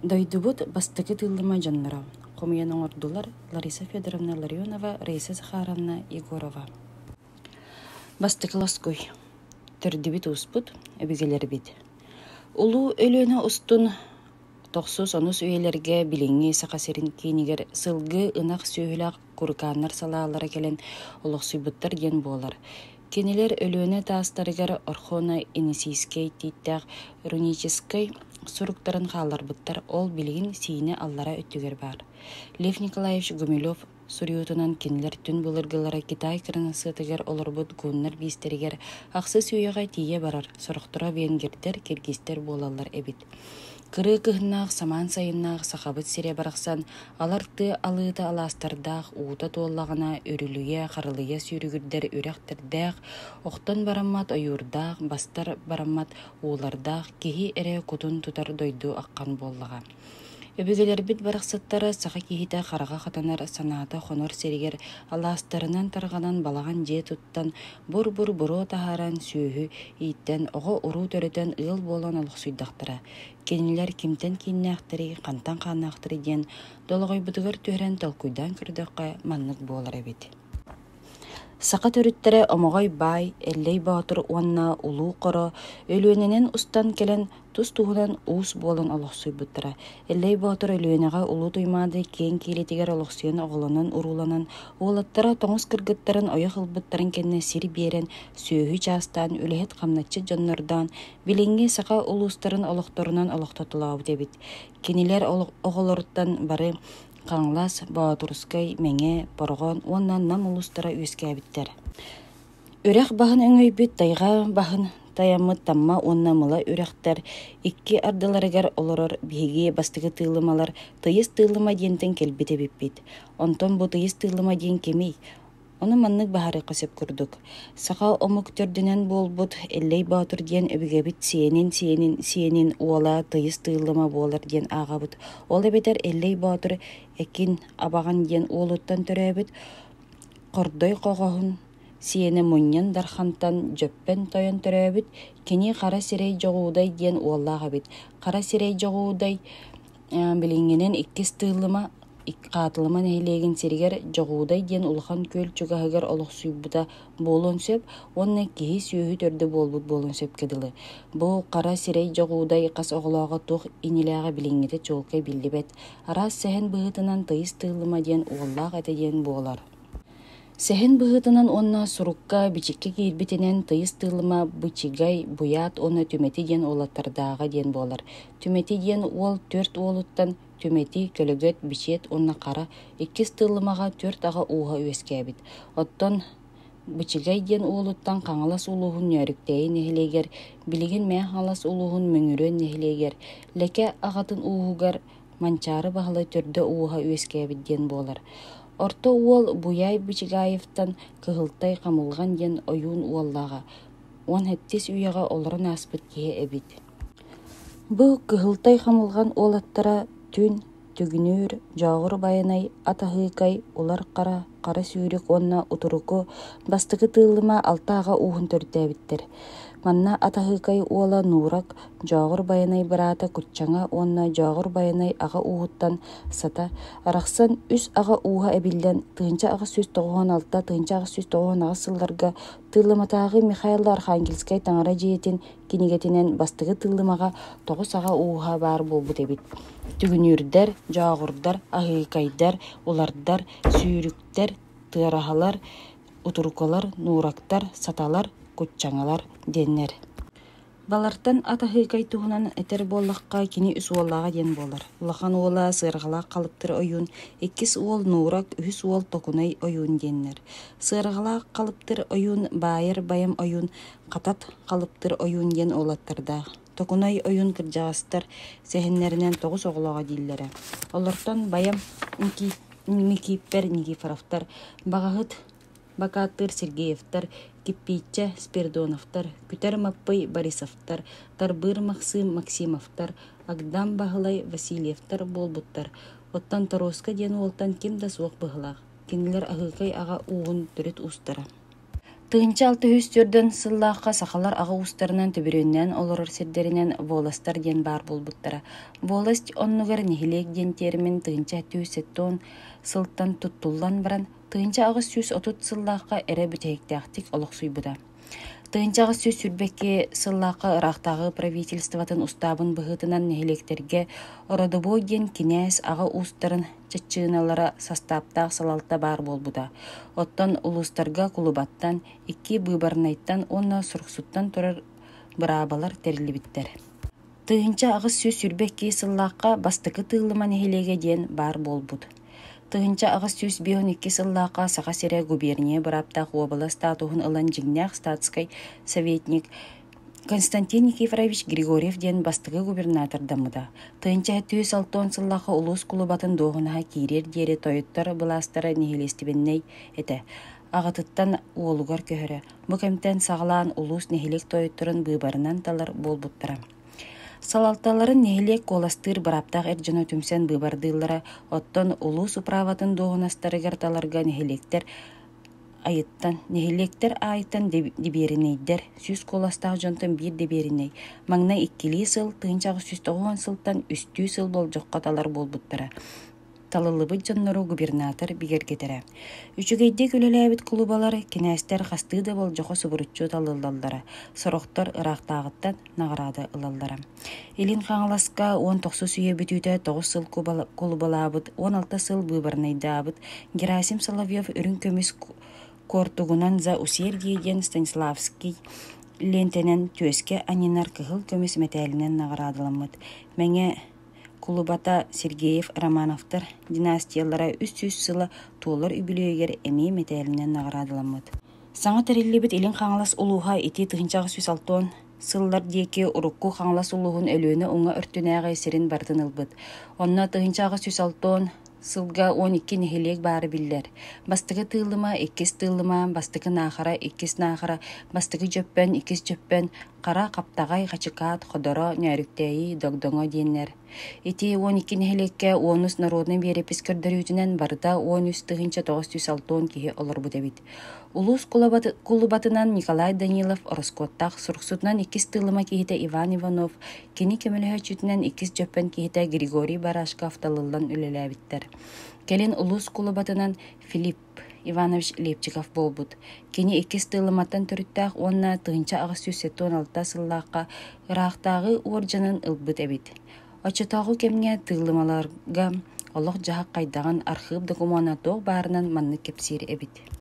Дойдубут бастыгы тыллыма жаннара. Комуян оңордулар Лариса Федоровна Ларионова, Раиса Захаровна Егорова. Бастыгы ласкуй. Төрдүбит успут, эбигелер бит. Улу өлөне устун тохсус онус үйелерге билинги сакасерин кинигер сылгы ынак сүйүлак курканнар салаалара келен олоксуйбуттар ген болар. Кенилер өлөне таастарыгар орхона инисийскей титтак рунической суруктарын хааларбыттар ол билигин сийне аллара өттүгер бар. Лев Николаевич Гумилев суриутунан кенилер түн булыргылара Китай кырынысытыгар олорбут гуннар бистеригер аксы сүйөга тие барар. Сорохтора венгердер, киргизтер болалар эбит. Кыры кыһыннаах саман сайыннаах сахабыт сире барахсан аларты алыыта аластардаах уута туоллагана өрүлүе харылыя сүүрүгүрдер үрәхтердээх охтон бараммат ойуурдаах бастар бараммат уулардаах киһи эре кутун тутар дойду аккан буоллага. Өбүгелер бит барахсаттара саха кихите харага хатанар санаата хонор серигер аластарынан тарганан балаган же туттан бур-бур буро тахаран сүүһү ииттен ого уруу төрөтөн ыл болон олохсуйдактара. Кенилер кимтен киннээхтери кантан хааннаахтары диэн дологойбутугар түһэрэн толкуйдан көрдөккө маннык буолар эбит. Сақа төрүттері омоғай бай, эллей баатыр уанна улуу қоро, өлүөненен устан келен тус туһунан уус болон олохсуйбуттара. Эллей баатыр өлүөнеға улуу туймаады кен киилетигер олохсуйан оголонон уруланан, уолаттара тоңус кыргыттарын ойох ылбыттарын кенне сир биерен, сүүһү чаастан, үлэхет хамначчы дьоннордан, билинги сақа улуустарын олохторунан олохтотулаабыт эбит. Кенилер оголорттан бары Қаңлас, Баатурскай, Меңе, Порғон, оннан нам улустара үскәбиттер. Үрәх бахын өңөйбіт, тайға бахын таямыт тамма онна мыла үрәхтер. Икки ардыларыгар олорор биһиги бастыгы тыылымалар тыйыс тыылыма диентен келбите биппит. Онтон бу тыйыс тыылыма диен кемей. Оны маннык бахары қосып күрдік. Сақа омук төрдінен болбут эллей баатыр диен өбігебит сиенин уола тыйыс тыылыма болар диен ағабыт. Ол эбетер эллей баатыр экин абаған диен уолуттан төрөбіт. Кордой қоғахын сиені мұньян дархантан жөппен тойон төрөбіт. Кені қара сирей жоғудай диен уоллаға бит. Қара сирей жоғудай билингенен иккис тыылыма Қатылыман әйлеген серігер жоғудай ден улхан көл чугahыгар олықсуйбута болон сөп, онна кихи сүйі төрді болон сөп кеділі. Бұл қара сирей жоғудай қас оғылаға туқ инилаға біліңгеті чолкай білдібет. Арас сәхін бұғытынан тыйыс тыылыма ден уоллақ әтеден болар. Сәхін бұғытынан онна сурукка бичекке кейірбетінен тыйыс тыылыма бычигай буят оны түметі ден олаттардағы ден болар. Түметі ден ол төрт олуттан түмети, көлөгөт, бичет, онна қара, иккис тыылымаға төрт аға уға өскәбит. Оттон бычигай ден уолуттан қаңалас улуғын нөріктейін нехилегер, билигин мәң халас улуғын мөңірөн нехилегер, леке ағатын уғығар манчары бағылай төрді уға өскәбит ден болар. Орто уол Буяй Бычигаевтан кыһылтай қамылған ден ойуын уоллаға, он хеттес үйаға оларын аспыт кеhe эбит. Бұл кыһылтай қамылған олаттара түн, түгінүр, жауғыр байынай, атahıыкай, олар қара сүйрік онна утуруку, бастығы тыылыма алтаға уғын төрдәбіттер. Манна атahыыкай уола нурак, жауғыр байынай барата күтчаңа онна жауғыр байынай аға уғыттан сата, арақсан үс аға уға әбілден тыынча аға сөз тоғуған алта, тыынча аға сөз тоғуған аға сылларға тыылыматағы Михаил Архангельскай таңара жиетін кинигетинен бастығы тыылымаға тоғыз аға уға бар болбут эбит. Түгінүрдер, жауғырдар, ахыыкайдар, улардар, сүйріктер, тыарахалар, утурукалар, нурактар, саталар, күтчаңалар деннер. Балартан атahыыкай туһунан этер боллаққа кини үс уоллаға ден болар. Улахан уола сырғала қалыптыр ойун, иккис уол нурак, үс уол токунай ойун деннер. Сырғала қалыптыр ойун, байыр байым ойун, қатат қалыптыр ойун ден олаттырда. Токунай ойун кыржағастар сәхіннерінен тоғыз оғылаға дейлері. Олартан байым Никиппер Никифоровтар, бағағыт Бакатыр Сергеевтар, Киппичча Спирдоновтар, Күтер Маппай Борисовтар, Тарбыр Максим Максимовтар, Агдам Бағылай Васильевтар болбуттар. Оттан Тароска ден олтан кем да суық бұғылақ. Кенілер ағықай аға уғын түрет устара. Тыынча 600 сыллааққа сақалар аға устарынан төбірөннен олорор сирдеринен воластар ден бар болбуттара. Воласть оннугар нехилек ден термин тыынча 700 сылттан туттуллан баран тыынча ағыз 130 сыллааққа эре бүтәйіктәқтік олық суйбуда. Тыынчағы сөз сүрбекке сыллаққа ырақтағы правительстватын устабын бұғытынан нехилектерге ородобой ден кинәс аға устарын чачыналара састаптақ салалта бар болбуда. Оттан улустарга кулубаттан, 2 быбарнайттан, онна сұрқсуттан тұрар бұрабалар тәрілібіттер. Тыынча ағыз сөз сүрбекке сыллаққа бастықы тыылыма нехилеге ден бар болбуд. Тыынча ағыз 112 сыллааққа саға сере губерния бұраптақ обала статуғын ылан жигнях статскай советник Константин Никифорович Григорьев ден бастығы губернатор дамыда. Тыынча 706 сыллааққа улус кулубатын доғынаға кейрер дере тойыттар бұластары нехилестібінней еті. Ағатыттан уолугар көхірі. Бұкемтен сағылан улус нехилек тойыттырын быбарынан талар болбуттара. Салалталарын нехилек коластыр бараптақ әрджіні түмсен быбардылары, оттон улус управатын доғынастарыгар таларга нехилектер айыттан деберінейдер, сүз коластақ жонтын бір деберіней. Маңна 2 сыл, тыынчағы 190 сылтан үстүү сыл бол жоққа талар болбуттара. Талылыбы жоннору губернатор бигергетері. Үчігейде көлеләбіт кулубалары кенәстер қастыды бол жоқы сұбырытчу талылдалдары. Сұрықтар ырақтағыттан нағырады ылалдары. Елін қаңыласқа 19 сүйе бүтүйті 9 сыл кулубалабыт, 16 сыл быбарнайдабыт. Герасим Соловьев үрін көміс кортугунан за усердиеден Станиславский лентенен төске анинар кығыл көміс метәлінен нағырадыламыд. Мәңе Кулубата Сергеев Романовтар династиялара 300 сылы толар үбілегер әме метәлінен нағырадыламыд. Саңа тәрелебет елін қаңылас улуға ити тыынчағы 106 сыллар деке урукку қаңылас улуғын өлөні оңа үртінәғай серін бартын ылбыд. Онна тыынчағы 106 сылга 12 нехилек бары биллер. Бастығы тыылыма 2 тыылыма, бастығы нахара 2 нахара, бастығы жөппен 2 жөппен, қара қаптағай қачықат, қодоро, нәріктәйі, догдоңо дейінер. Ити 12 нехилекке 10 народны берепіс көрдірүтінен барда 13 тыгынча 906 кихи олар бұдабит. Улус кулубатынан Николай Данилов Ороскоттақ, сұрқсутынан 2 тылыма кихите Иван Иванов, кені кемелігі чүтінен 2 жөппен кихите Григорий Барашков талылдан үлеләбіттер. Келін улус кулубатынан Филипп Иванович Лепчиков болбуд. Кені 2 тылыматтан түріттақ, онна тыгынча ағыз 116 сыллаққа ырақтағы оржанын ылбыт әбит. Очытағы кемге тылымаларға олық жағақ қайдаған архив документатоқ барынан манны кепсер әбит.